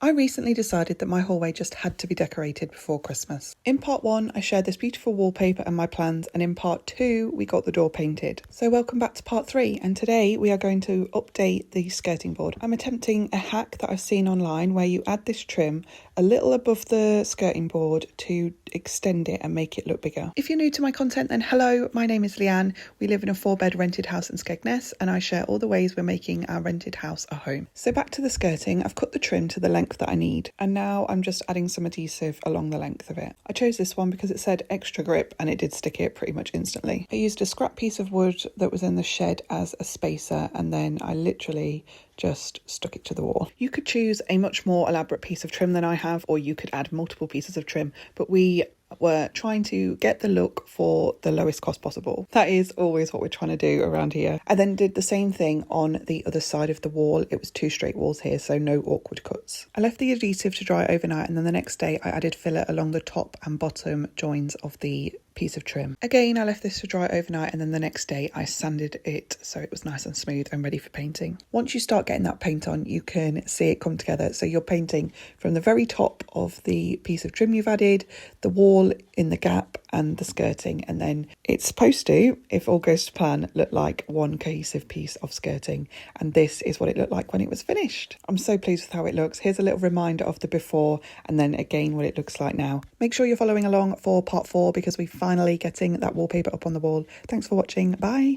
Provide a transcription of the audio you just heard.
I recently decided that my hallway just had to be decorated before Christmas. In part 1, I shared this beautiful wallpaper and my plans, and in part 2, we got the door painted. So welcome back to part 3, and today we are going to update the skirting board. I'm attempting a hack that I've seen online where you add this trim a little above the skirting board to extend it and make it look bigger. If you're new to my content, then hello, my name is Leanne. We live in a 4-bed rented house in Skegness, and I share all the ways we're making our rented house a home. So back to the skirting, I've cut the trim to the length that I need, and now I'm just adding some adhesive along the length of it. I chose this one because it said extra grip and it did stick it pretty much instantly. I used a scrap piece of wood that was in the shed as a spacer, and then I literally just stuck it to the wall. You could choose a much more elaborate piece of trim than I have, or you could add multiple pieces of trim, but we were trying to get the look for the lowest cost possible. That is always what we're trying to do around here. I then did the same thing on the other side of the wall. It was 2 straight walls here, so no awkward cuts. I left the adhesive to dry overnight, and then the next day I added filler along the top and bottom joins of the piece of trim. Again, I left this to dry overnight, and then the next day I sanded it so it was nice and smooth and ready for painting. Once you start getting that paint on, you can see it come together. So you're painting from the very top of the piece of trim you've added, the wall in the gap and the skirting, and then it's supposed to, if all goes to plan, look like one cohesive piece of skirting. And this is what it looked like when it was finished. I'm so pleased with how it looks. Here's a little reminder of the before, and then again what it looks like now. Make sure you're following along for part 4 because we finally getting that wallpaper up on the wall. Thanks for watching. Bye.